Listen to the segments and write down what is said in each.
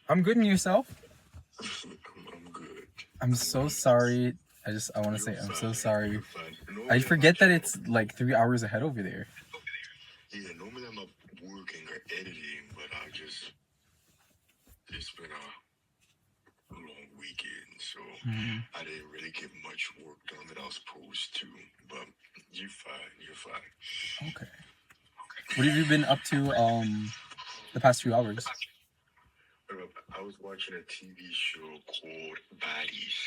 I'm good, and yourself? I'm good. I'm so sorry. I want to say You're I'm so fine. sorry. You're fine. I Normally I'm forget at that job. it's like 3 hours ahead over there. Yeah, normally I'm up working or editing, but it's been a long weekend, so Hmm. I didn't really get much work done that I was supposed to. But you're fine. You're fine. Okay. What have you been up to the past few hours? I was watching a TV show called Baddies.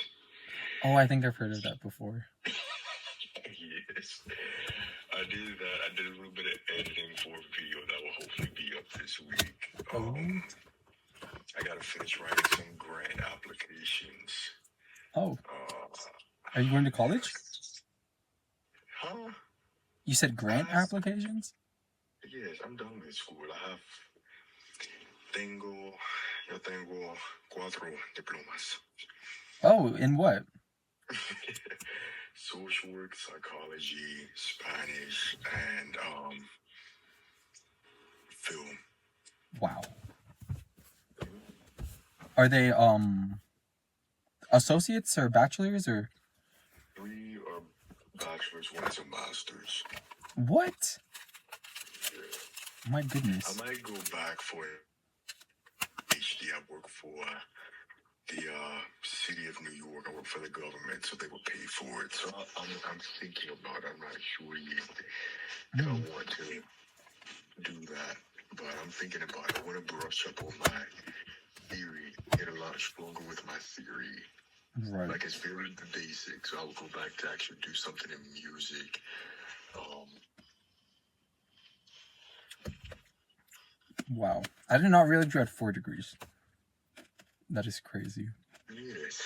Oh, I think I've heard of that before. Yes, I did that. I did a little bit of editing for a video that will hopefully be up this week. Oh. I gotta finish writing some grant applications. Oh. Uh, Are you going to college? huh? You said grant applications? Yes, I'm done with school. Tengo, yo tengo 4 diplomas. Oh, in what? Social work, psychology, Spanish, and film. Wow. Are they associates or bachelors or 3 are bachelors, 1's a master's. what? Yeah. My I goodness. might go back for PhD. I work for the city of New York. I work for the government, so they will pay for it. So I'm thinking about it. I'm not sure yet if I want to do that, but I'm thinking about it. I want to brush up on my theory, get a lot stronger with my theory. Right. Like it's very basic, so I will go back to actually do something in music. Wow. I did not realize you had 4 degrees. That is crazy. Yes.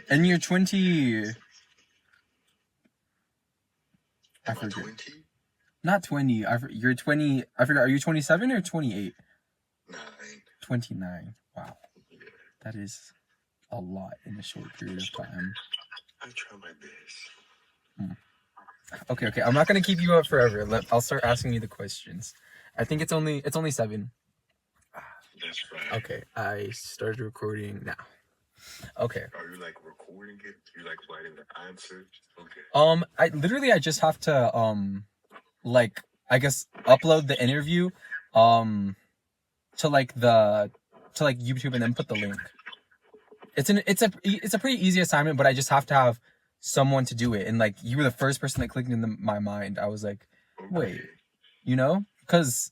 And you're 20. I Am I forget. 20? Not 20. You're 20. I forgot. Are you 27 or 28? 9. 29. Wow. Yeah. That is a lot in a short period of time. I try my best. Okay. I'm not gonna keep you up forever. I'll start asking you the questions. I think it's only 7. That's right. Okay. I started recording now. Okay. Are you like recording it? You like writing the answers? Okay. I just have to like I guess upload the interview to like YouTube and then put the link. It's a pretty easy assignment, but I just have to have someone to do it. And like you were the first person that clicked into my mind. I was like, wait, because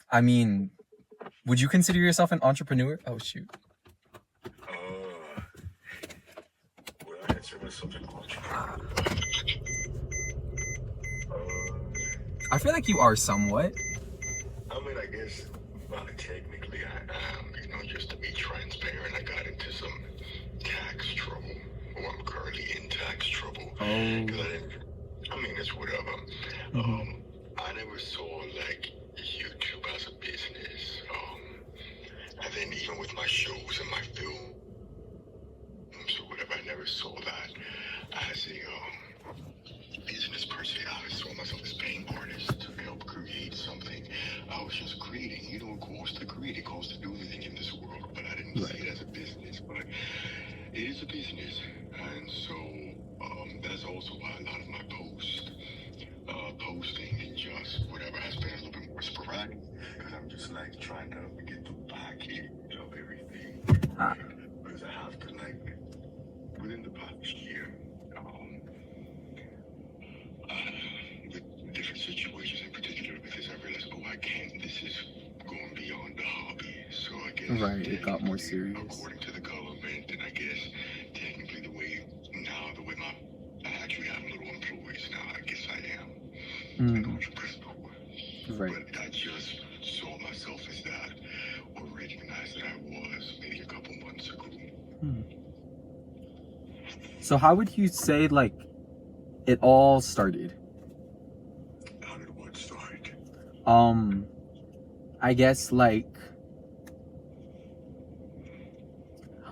I mean, would you consider yourself an entrepreneur? Oh shoot. Would I consider myself an entrepreneur? I feel like you are somewhat. I mean, I guess technically I am. Just to be transparent, I got into some tax trouble, or I'm currently in tax trouble. Oh. It's whatever. Mm-hmm. I never saw like YouTube as a business. And then even with my shows and my films or whatever, I never saw that as a business per se. I saw myself as paying artists to help create something. I was just creating. It costs to create. It costs to do anything in this world. But I didn't see it as a business. But it is a business. And so that's also why a lot of my posting and just whatever has been a little bit more sporadic. Because I'm just like trying to get the back end of everything. Because I have to like, within the past year, with different situations in particular, because I realized, I can't, this is going beyond the hobby. So I guess it got more serious. According to the government, and I guess technically the way I actually have little employees now, I guess I am an entrepreneur. Right. But I just saw myself as that, or recognized that I was maybe a couple months ago. So how would you say like it all started? How did what start? I guess like,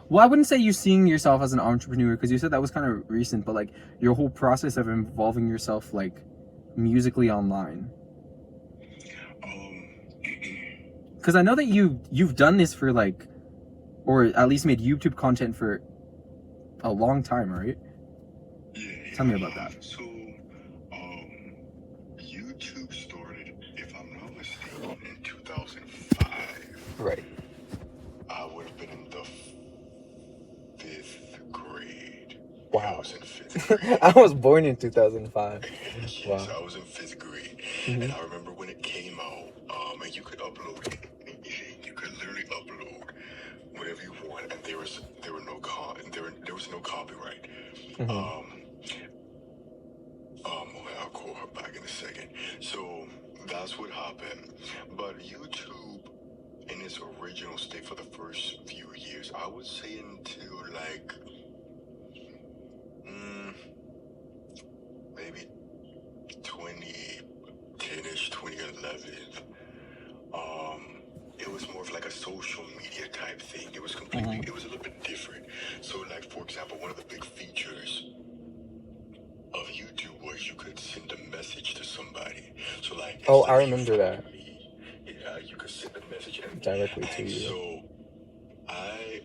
well, I wouldn't say you seeing yourself as an entrepreneur because you said that was kind of recent, but like your whole process of involving yourself like musically online. Because I know that you've done this for like or at least made YouTube content for a long time, right? Yeah. Tell me about that. So, YouTube started, if I'm not mistaken, in 2005. Right. I would have been in the 5th grade. Wow. Yeah, I was in 5th grade. I was born in 2005. Yes, Wow. I was in 5th grade. Mhm. And I remember when it came out, and you could upload anything. You could literally upload whatever you want, and there was no copyright. Mhm. I'll call her back in a second. So that's what happened. But YouTube, in its original state for the first few years, I would say until like maybe 2010ish, 2011. It was more of like a social media type thing. It was completely, it was a little bit different. So like, for example, one of the big features of YouTube was you could send a message to somebody. So like, Oh, instead I of you remember that. finding me, yeah, you could send a message Directly to and you. so I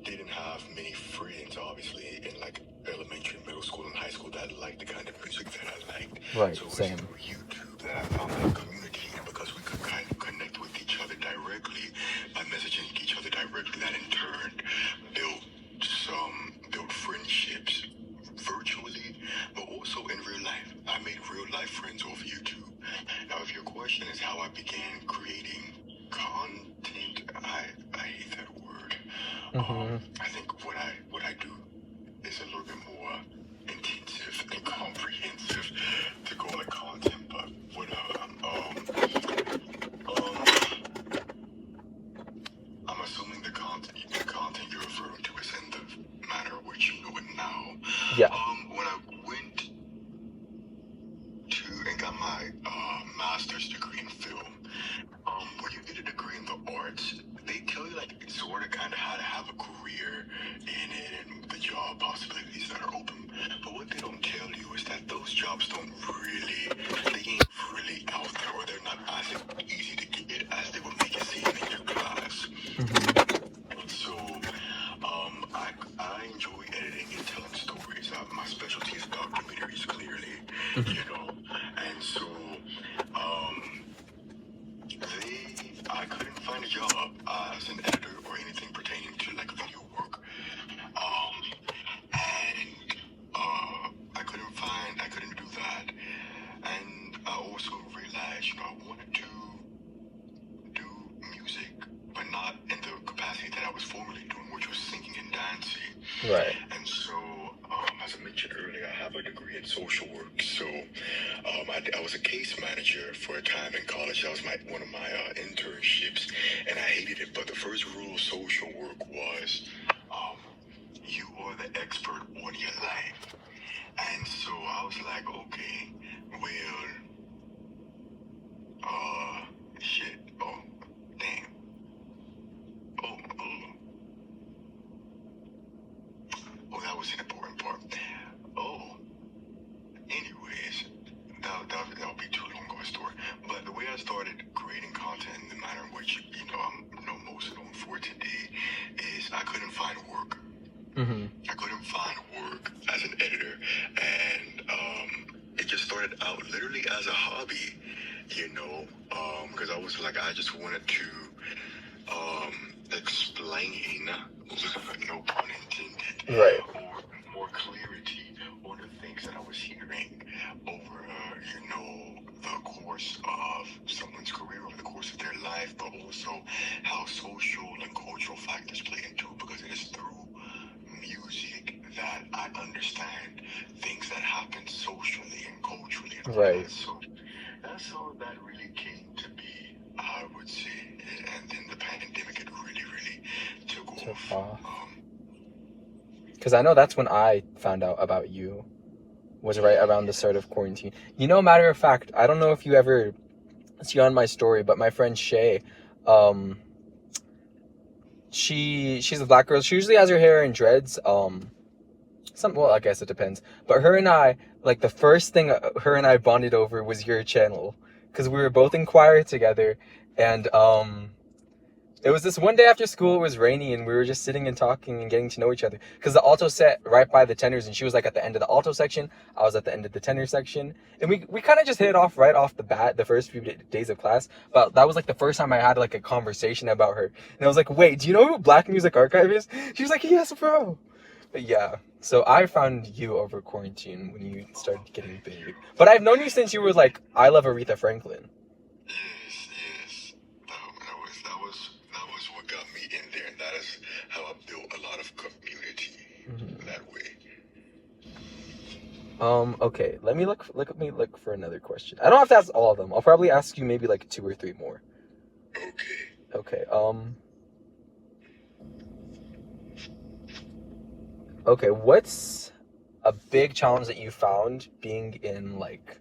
didn't have many friends, obviously, in like elementary, middle school, and high school that liked the kind of music that I liked. Right, So it was same. through YouTube that I found that community, and because we could kind of connect with each other directly by messaging each other directly, that in turn built friendships virtually, but also in real life. I made real life friends off YouTube. Now, if your question is how I began creating content, I hate that word. I think what I do is a little bit more intensive and comprehensive to call it content, but I'm assuming the content you're referring to is in the manner in which you know it now. Yeah. When I went to and got my master's degree in film, when you get a degree in the arts, they tell you like sort of kind of how to have a career in it and the job possibilities that are open. But what they don't tell you is that those jobs they ain't really out there, or they're not as easy to get as they would make it seem in your class. So, I enjoy editing and telling stories. My specialty is documentaries, clearly, and so, I couldn't find a job as an editor or anything pertaining to like video work. I couldn't do that. And I also realized, I wanted to do music, but not in the capacity that I was formerly doing, which was singing and dancing. Right. And so, as I mentioned earlier, I have a degree in social work. So, I was a case manager for a time in college. That was one of my internships, and I hated it. But the first rule of social work was, you are the expert on your life. And so I was like, okay, well, shit. Oh, damn. Oh, that was an important part. Oh, anyways, that'll be too long of a story. But the way I started creating content in the manner in which, I'm most known for today is I couldn't find work. I couldn't find work as an editor, and it just started out literally as a hobby, because I was like, I just wanted to explain, no pun intended, Right. or more clarity on the things that I was hearing over, the course of someone's career, over the course of their life, but also how social and cultural factors play into it, because it is through music that I understand things that happen socially and culturally. Right. So that's all that really came to be, I would say. And then the pandemic, it really took off. Because I know that's when I found out about you, was right around the start of quarantine. Matter of fact, I don't know if you ever see on my story, but my friend Shay, she's a black girl. She usually has her hair in dreads. Well, I guess it depends. But her and I, like, the first thing her and I bonded over was your channel, because we were both in choir together, and It was this one day after school. It was rainy, and we were just sitting and talking and getting to know each other. Because the alto sat right by the tenors, and she was like at the end of the alto section. I was at the end of the tenor section, and we kind of just hit it off right off the bat the first few days of class. But that was like the first time I had like a conversation about her, and I was like, "Wait, do you know who Black Music Archive is?" She was like, "Yes, bro." But yeah, so I found you over quarantine when you started getting big. But I've known you since you were like, I Love Aretha Franklin. Yes. That was what got me in there, and that is how I built a lot of community that way. Okay, let me look for another question. I don't have to ask all of them. I'll probably ask you maybe like 2 or 3 more. Okay. Okay, what's a big challenge that you found being in like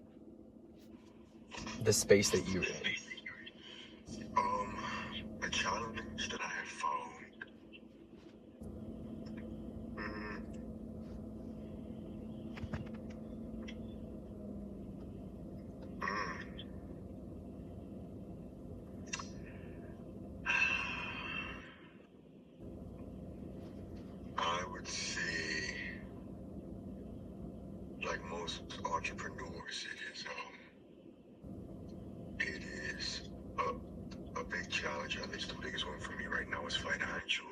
the space that you're in? A challenge that I have found. I would say, like most entrepreneurs, it is a big challenge. At least the biggest one for me right now is financial.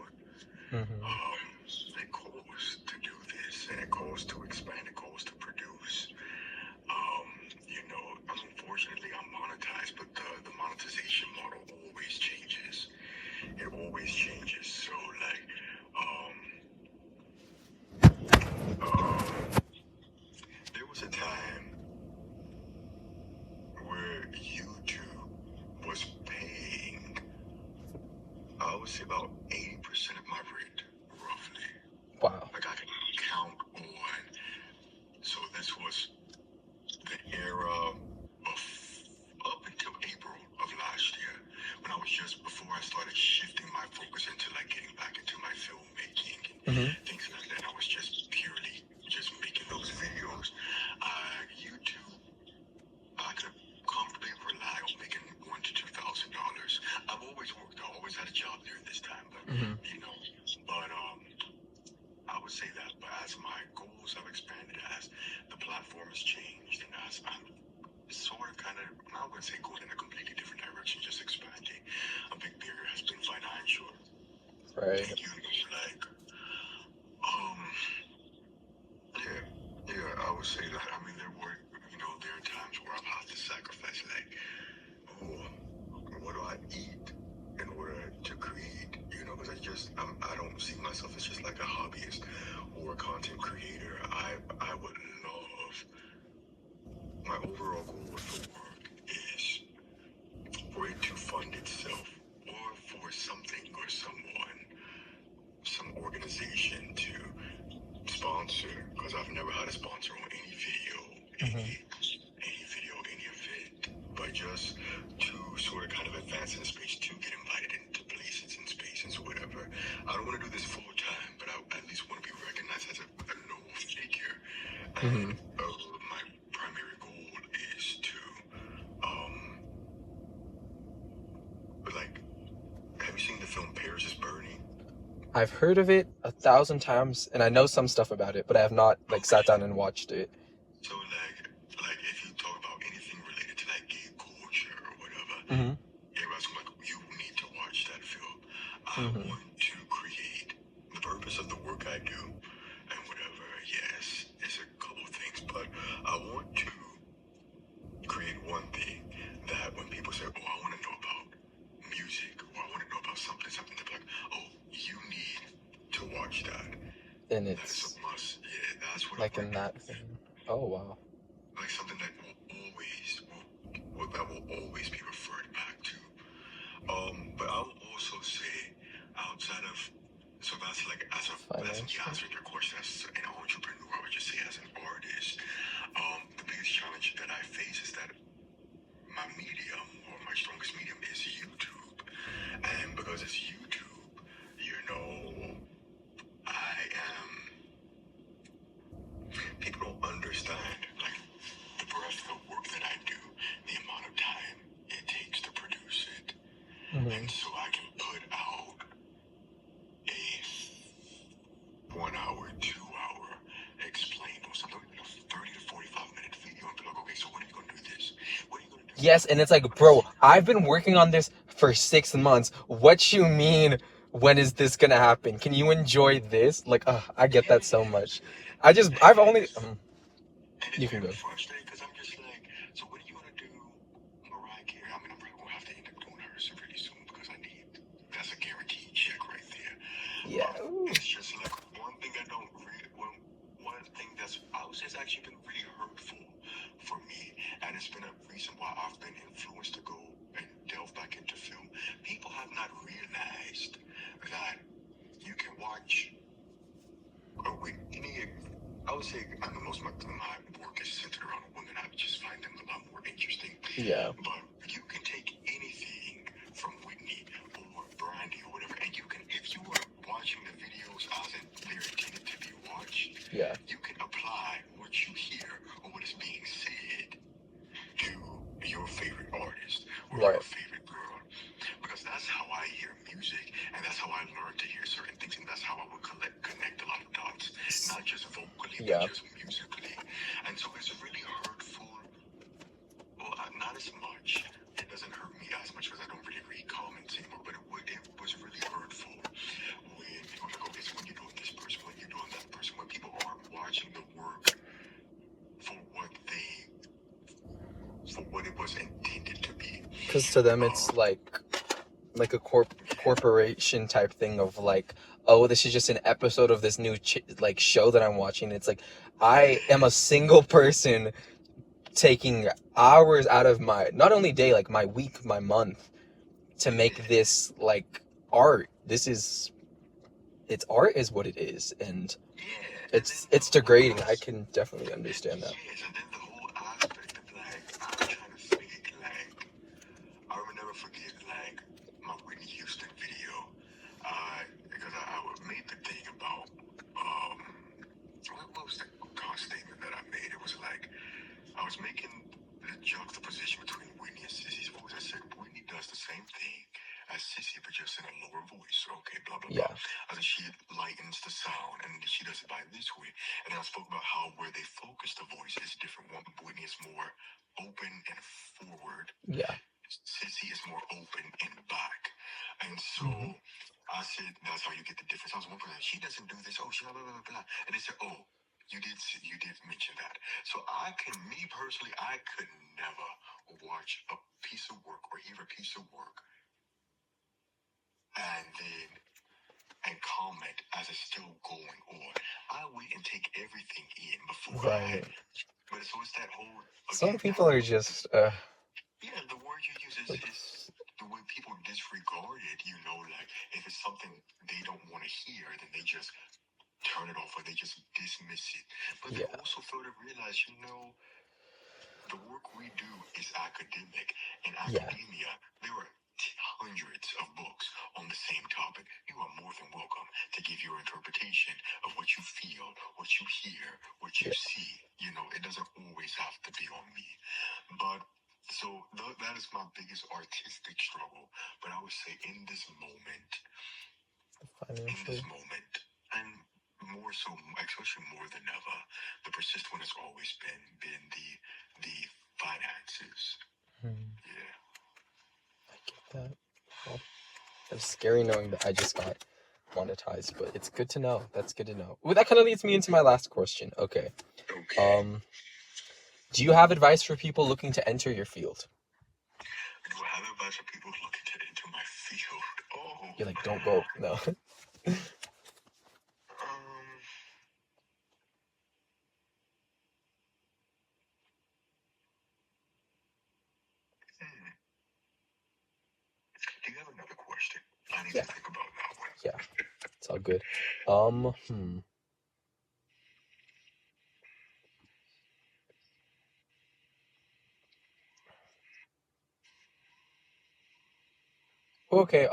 It costs to do this, and it costs to expand, it costs to produce. Unfortunately, I'm monetized, but the monetization model always changes. It always changes. So, like, there was a time where YouTube was paying, I would say, about 80% of my rent, roughly. Wow. Like, I can count on. So this was the era of up until April of last year, when I was just before I started shifting my focus into like getting back into my filmmaking and things like that. I was just purely just making those videos. YouTube, I could comfortably rely on making $1,000 to $2,000. I've always worked. I always had a job during this time, but I would say that. But as my goals have expanded, as the platform has changed, and as I'm sort of kind of, I'm not going to say going in a completely different direction, just expanding. A big barrier has been financial. Right. And I would say that. I mean, there are times where I've had to sacrifice, like, what do I eat in order to create? Because I don't see myself as just like a hobbyist or a content creator. I would love, my overall goal with the work is for it to fund itself, or for something or someone, some organization to sponsor, because I've never had a sponsor on any video, any event, but just to sort of kind of advance in the space, to get invited into places and spaces, whatever. I don't want to do this full time, but I at least want to be recognized as a noble figure. And my primary goal is to, like, have you seen the film Paris is Burning? I've heard of it 1,000 times, and I know some stuff about it, but I have not like sat down and watched it. So like if you talk about anything related to like gay culture or whatever, everybody's like, you need to watch that film. I want to create the purpose of the work I do and whatever. Yes, it's a couple things, but I want to create one thing that when people say, oh, I want to know about music, or I want to know about something, they're like, oh, you need to watch that. And it's that's a must. Yeah, that's what like in that thing. Oh wow. Like something that will always be referred back to. But I will also say, outside of, so that's like as me answering your question as an entrepreneur, I would just say as an artist, the biggest challenge that I face is that my medium, or my strongest medium, is YouTube. And because it's YouTube, people don't understand like the breadth of the work that I do, the amount of time it takes to produce it. And so I can put out Yes, and it's like, bro, I've been working on this for 6 months. What you mean? When is this gonna happen? Can you enjoy this? Like, I get that so much. I've only. And You it's can very go. frustrating because I'm just like, so when are you gonna do Mariah Carey? I mean, I'm probably gonna have to end up doing hers pretty soon because that's a guaranteed check right there. Yeah. It's just like one thing I don't really, one thing that's, I would say, has actually been really hurtful for me, and it's been a reason why I've been influenced to go and delve back into film. People have not realized that you can watch any. I would say I know most of my work is centered around women. I just find them a lot more interesting. Yeah. But you can take anything from Whitney or Brandy or whatever, and you can, if you are watching the videos as they're intended to be watched, Yeah. you can apply what you hear or what is being said to your favorite artist or Right. your favorite girl. Because that's how I hear music, and that's how I learn to hear certain things, and that's how I would connect a lot of dots, not just vocally, Yeah. but just musically. And so it's really hurtful. Well, not as much. It doesn't hurt me as much because I don't really read comments anymore, but it was really hurtful when people are like, okay, so when you're doing this person, when you're doing that person, when people aren't watching the work for what it was intended to be. Because to them, it's like a corporation type thing of like, oh, this is just an episode of this new like show that I'm watching. It's like, I am a single person taking hours out of my not only day, like my week, my month, to make this like art. It's art is what it is, and it's degrading. I can definitely understand that. Yes, and then the whole aspect of like, I'm trying to think, like, I will never forget, like, my Whitney Houston video, because I made the thing about, what was the statement that I made? It was like, I was making the juxtaposition between Whitney and Sissy's voice. I said, Whitney does the same thing as Sissy, but just in a lower voice. Okay, blah, blah, Yeah. blah. I said, she lightens the sound, and she does it by this way. And then I spoke about how where they focus the voice is different. One, Whitney is more open and forward. Yeah. Sissy is more open and back. And so I said, that's how you get the difference. I was one person, she doesn't do this. Oh, she blah, blah, blah, blah. And they said, oh, you did mention that. So me personally, I could never watch a piece of work or hear a piece of work and comment as it's still going on. I wait and take everything in before Right. But so it's that whole. Some people are just Yeah, the word you use is the way people disregard it. Like if it's something they don't want to hear, then they just turn it off or they just dismiss it. But they also fail to realize, the work we do is academic. In academia, there are hundreds of books on the same topic. You are more than welcome to give your interpretation of what you feel, what you hear, what you see. It doesn't always have to be on me. But so that is my biggest artistic struggle. But I would say in this moment, and more so, especially more than ever, the persistent one has always been the finances. Yeah. I get that. Well, it's scary knowing that I just got monetized, but it's good to know. That's good to know. Well, that kind of leads me into my last question. Okay. Do you have advice for people looking to enter your field? Do I have advice for people looking to enter my field? Oh. You're like, don't go. No. Do you have another question? I need to think about that one. Yeah. It's all good. Okay,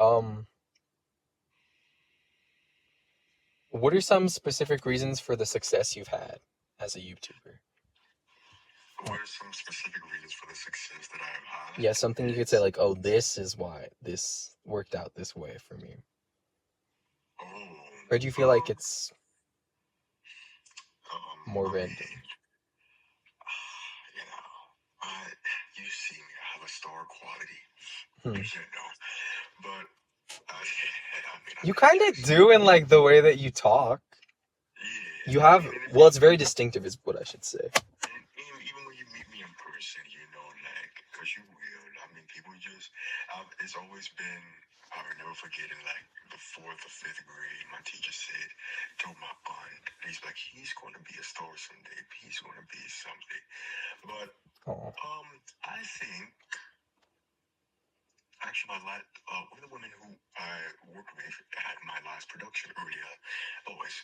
what are some specific reasons for the success you've had as a YouTuber? What are some specific reasons for the success that I have had? Yeah, something you could say like, oh, this is why this worked out this way for me. Or do you feel like it's more random? You see me, I have a star quality, Hmm. But I You think kind of do in like the way that you talk. yeah. You have, well, it's very distinctive, is what I should say. And even when you meet me in person, like, because you will. I mean, people just, it's always been, I will never forget in like the 4th or 5th grade, my teacher told my aunt, he's like, he's going to be a star someday. He's going to be something. But, Oh. I think, actually, one of the women who I worked with at my last production earlier, always,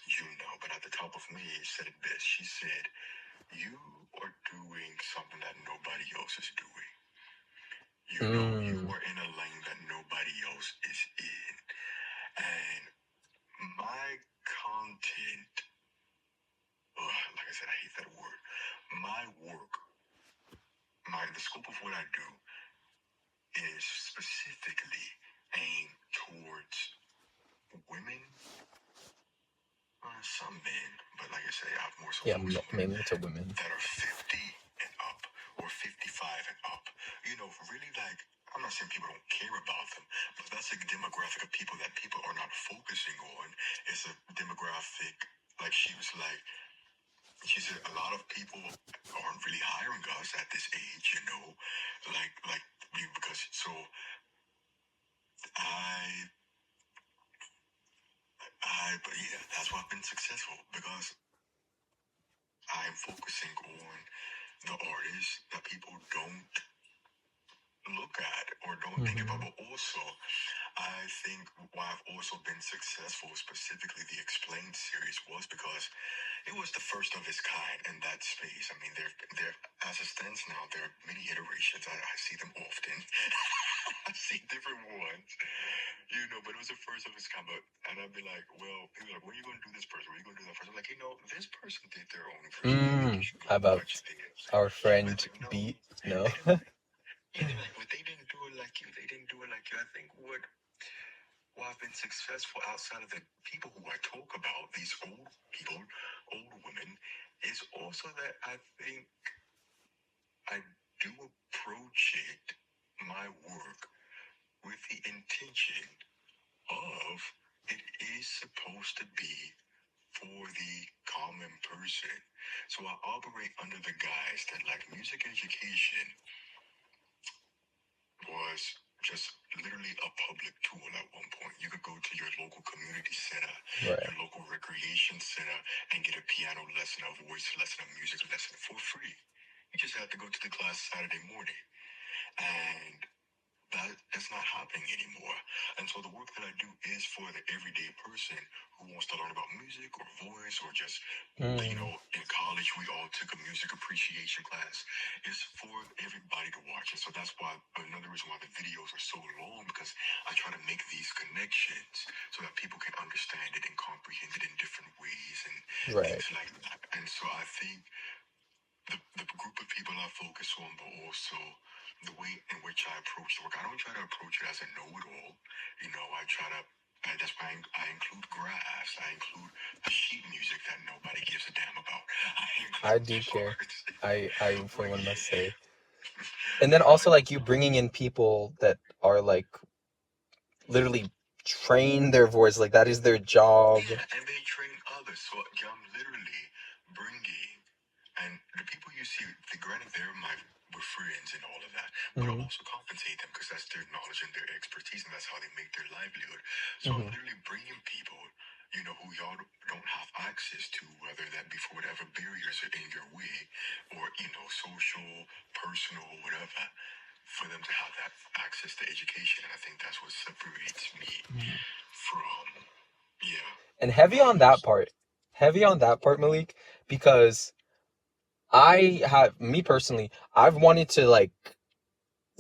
but at the top of me, said it best. She said, you are doing something that nobody else is doing. You are in a lane that nobody else is in. And my content, like I said, I hate that word. My work, the scope of what I do is specifically aimed towards women, some men, but like I say, I have more so focus on mainly to women that are 50 and up or 55 and up. Really, like, I'm not saying people don't care about them, but that's a demographic of people that people are not focusing on. It's a demographic, like she said, a lot of people aren't really hiring us at this age, because so but yeah, that's why I've been successful, because I'm focusing on the artists that people don't look at or don't think about. But also, I think why I've also been successful, specifically the Explained series, was because it was the first of its kind in that space. I mean, there as it stands now, there are many iterations. I see them often. I see different ones, but it was the first of its kind. And I'd be like, well, people are like, when are you going to do this person? When are you going to do that person? I'm like, this person did their own version. I think you should go about watch theirs. our friend Like, no, Beat. No. but they didn't do it like you. They didn't do it like you. I think why I've been successful outside of the people who I talk about, these old people, old women, is also that I think I do approach my work, with the intention of it is supposed to be for the common person. So I operate under the guise that, like, music education was just literally a public tool at one point. You could go to your local community center, your local recreation center, and get a piano lesson, a voice lesson, a music lesson for free. You just have to go to the class Saturday morning. And that's not happening anymore. And so the work that I do is for the everyday person who wants to learn about music or voice, or just, in college we all took a music appreciation class. It's for everybody to watch. And so that's why, another reason why the videos are so long, because I try to make these connections so that people can understand it and comprehend it in different ways and things like that. And so I think the group of people I focus on, but also the way in which I approach the work. I don't try to approach it as a know-it-all. I try to. That's why I include graphs. I include the sheet music that nobody gives a damn about. I do care. I for one must say. And then also, like, you bringing in people that are like literally train their voice, like that is their job. Yeah, and they train others. So I'm literally bringing, and the people you see, granted they're we're friends and all of that, but I also compensate them because that's their knowledge and their expertise, and that's how they make their livelihood. So I'm literally bringing people, who y'all don't have access to, whether that be for whatever barriers are in your way, or, social, personal, whatever, for them to have that access to education. And I think that's what separates me from, And heavy on that part. Heavy on that part, Malik, because me personally, I've wanted to like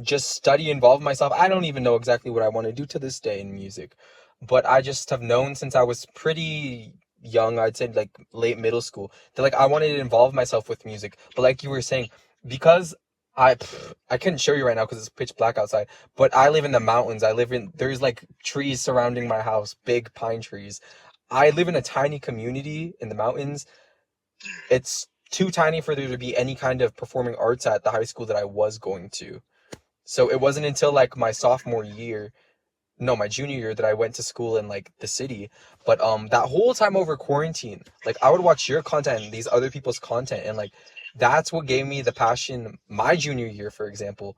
just study, involve myself. I don't even know exactly what I want to do to this day in music, but I just have known since I was pretty young, I'd say like late middle school, that like I wanted to involve myself with music. But like you were saying, because I couldn't show you right now because it's pitch black outside, but I live in the mountains. There's like trees surrounding my house, big pine trees. I live in a tiny community in the mountains. It's too tiny for there to be any kind of performing arts at the high school that I was going to. So it wasn't until like my sophomore year, no, my junior year, that I went to school in like the city. But that whole time over quarantine, like I would watch your content and these other people's content, and like that's what gave me the passion my junior year, for example,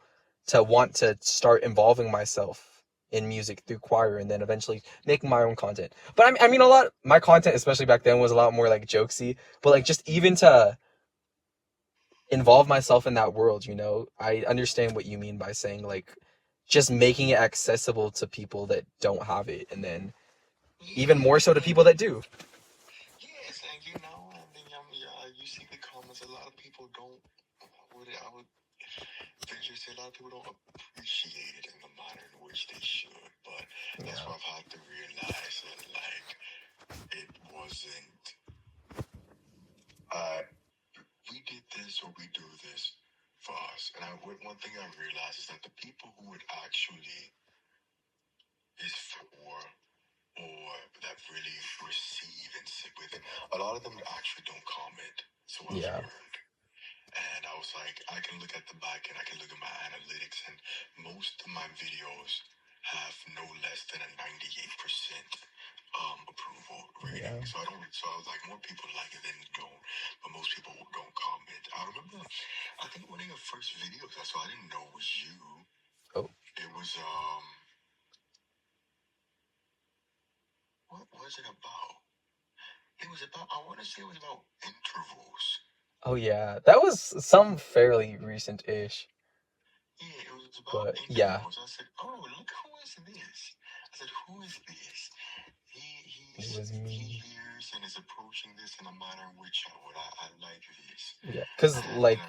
to want to start involving myself in music through choir and then eventually making my own content. But I mean a lot my content, especially back then, was a lot more like jokesy, but like just even to involve myself in that world, you know, I understand what you mean by saying like just making it accessible to people that don't have it, and then even more so to people that do. Yes, and and then yeah, you see the comments. A lot of people don't. I would venture to say a lot of people don't appreciate it in the manner in which they should. But that's Yeah. what I've had to realize that like it wasn't. Uh, we did this or we do this for us. And one thing I realized is that the people who would actually is for or that really receive and sit with it, a lot of them actually don't comment. So I've Yeah. learned. And I was like, I can look at the back and I can look at my analytics, and most of my videos have no less than a 98% approval rating. Yeah. So I was like, more people like it than don't, but most people don't comment. I remember, I think one of your first videos I saw, I didn't know it was you. Oh. It was what was it about? It was about, I want to say it was about intervals. Oh yeah. That was some fairly recent-ish. Yeah, it was about But yeah. intervals. I said, "Oh, look, who is this?" I said, "Who is this?" It was me. He hears and is approaching this in a manner in which I like this. Yeah. Cause like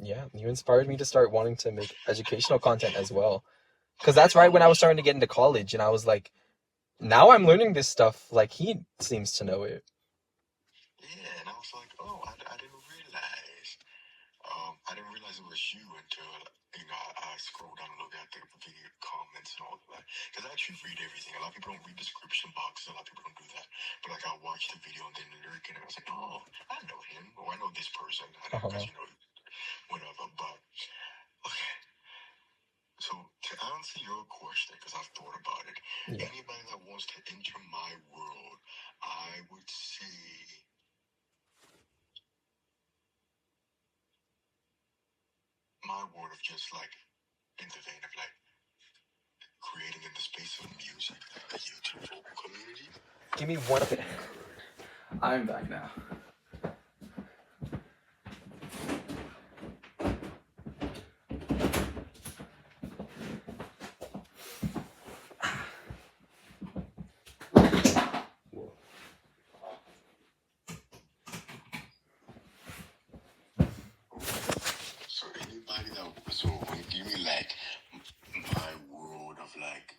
yeah, you inspired me to start wanting to make educational content as well. Cause that's right when I was starting to get into college, and I was like, now I'm learning this stuff. Like he seems to know it. Yeah, and I was like, oh, I didn't realize. I didn't realize it was you until I scrolled down and looked at the video comments and all of that. Because I actually read everything. A lot of people don't read description boxes. A lot of people don't do that. But like I watched the video and then the lyric and I was like, oh, I know him, or I know this person. I know because whatever. But okay. So to answer your question, because I've thought about it, Yeah. anybody that wants to enter my world, I would say my world of just like in the vein of like creating in the space of music, a YouTube vocal community. Give me one. I'm back now. So anybody that when you give me like my world of like,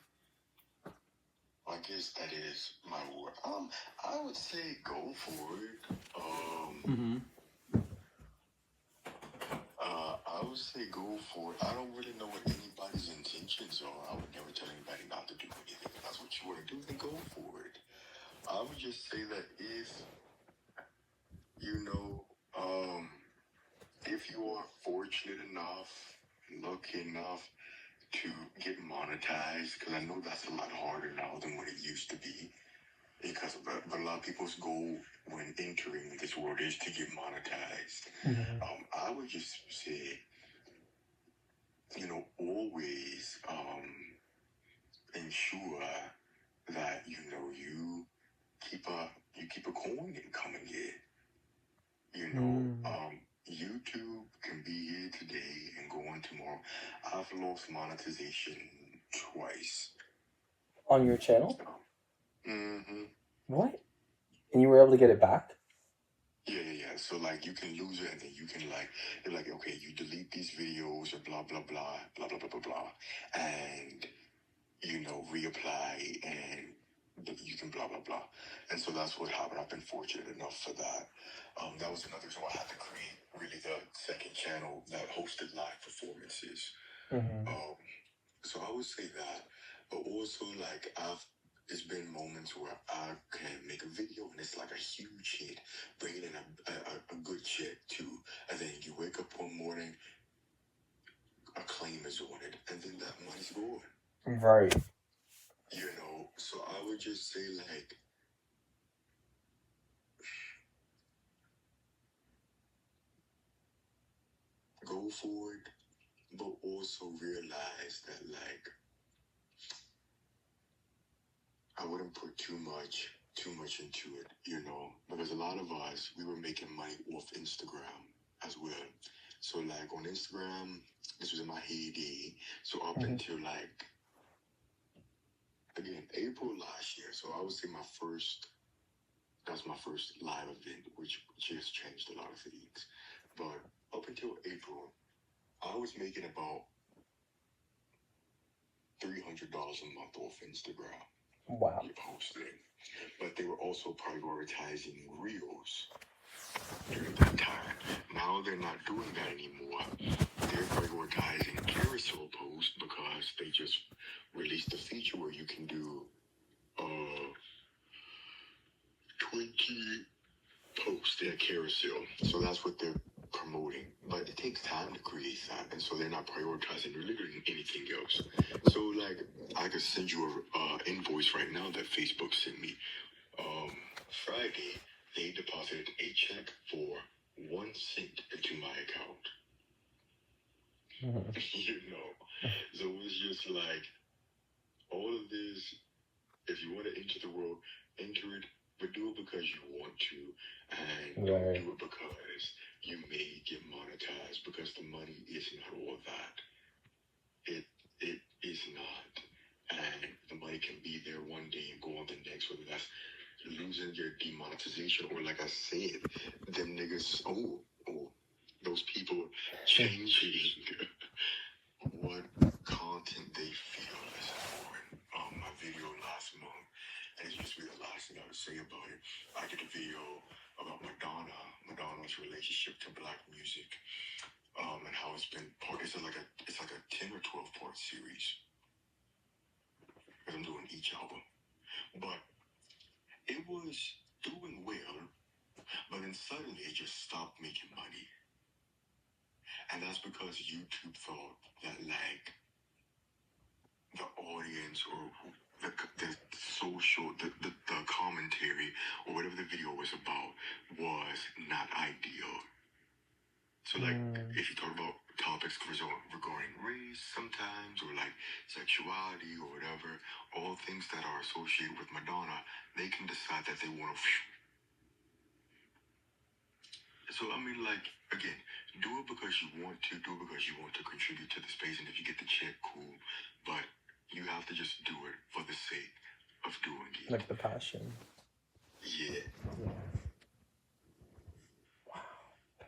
I guess that is my world. I would say go for it. I would say go for it. I don't really know what anybody's intentions are. I would never tell anybody not to do anything. If that's what you want to do, then go for it. I would just say that you know, if you are fortunate enough, lucky enough to get monetized, because I know that's a lot harder now than what it used to be. Because but a lot of people's goal when entering this world is to get monetized. I would just say, always ensure that you keep a coin coming in. YouTube can be here today and go on tomorrow. I've lost monetization twice. On your channel? Mm-hmm. What? And you were able to get it back? Yeah. So like you can lose it and then you can like, they're like, okay, you delete these videos or blah blah blah blah blah blah blah blah, and reapply and you can blah blah blah. And so that's what happened. I've been fortunate enough for that. That was another reason why I had to create really the second channel that hosted live performances. So I would say that, but also like there's been moments where I can make a video and it's like a huge hit, bringing in a good check too, and then you wake up one morning, acclaim is on it, and then that money's gone. Right. So I would just say, like, go for it, but also realize that, like, I wouldn't put too much into it, because a lot of us, we were making money off Instagram as well. So, like, on Instagram, this was in my heyday. So up until, like, again, April last year. So I would say that's my first live event, which just changed a lot of things. But up until April, I was making about $300 a month off Instagram. Wow. Posting. But they were also prioritizing reels during that time. Now they're not doing that anymore. They're prioritizing carousel posts because they just released a feature where you can do 20 posts in a carousel. So that's what they're promoting. But it takes time to create that, and so they're not prioritizing literally anything else. So, like, I could send you a invoice right now that Facebook sent me. Friday, they deposited a check for 1 cent into my account. So it's just like, all of this, if you want to enter the world, enter it, but do it because you want to, and don't do it because you may get monetized, because the money is not all that. It is not. And the money can be there one day and go on the next, whether that's losing your demonetization, or, like I said, them niggas, those people changing what content they feel is important. My video last month, and it's just really the last thing I would say about it. I did a video about Madonna's relationship to black music, and how it's been it's like a 10 or 12 part series, because I'm doing each album. But it was doing well, but then suddenly it just stopped making money. And that's because YouTube thought that, like, the audience, or the social, the commentary, or whatever the video was about, was not ideal. So, like, if you talk about topics regarding race sometimes, or, like, sexuality or whatever, all things that are associated with Madonna, they can decide that they want to. So, I mean, like, again, do it because you want to, do it because you want to contribute to the space, and if you get the check, cool. But you have to just do it for the sake of doing it. Like the passion. Yeah. Wow.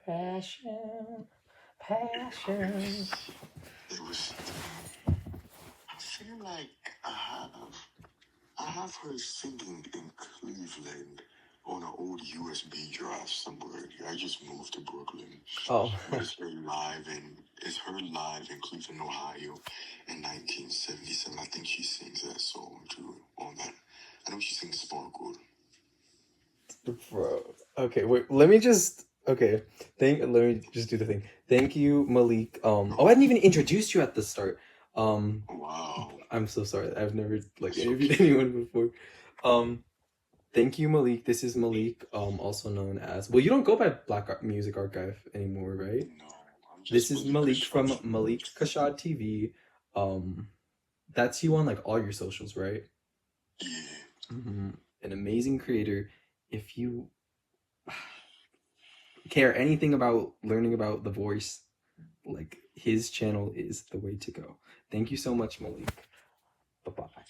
Passion. It was. I feel like I have her singing in Cleveland on an old USB drive somewhere. I just moved to Brooklyn. Oh. But it's her live in Cleveland, Ohio in 1977. I think she sings that song too on that. I know she sings Sparkle. Bro. Okay, wait, let me just do the thing. Thank you, Malik. I hadn't even introduced you at the start. Wow. I'm so sorry. I've never interviewed anyone before. Thank you, Malik. This is Malik, also known as, well, you don't go by Black Music Archive anymore, right? No. This is Malik from Malik Kashad TV. That's you on, like, all your socials, right? Yeah. An amazing creator. If you care anything about learning about The Voice, like, his channel is the way to go. Thank you so much, Malik. Bye-bye.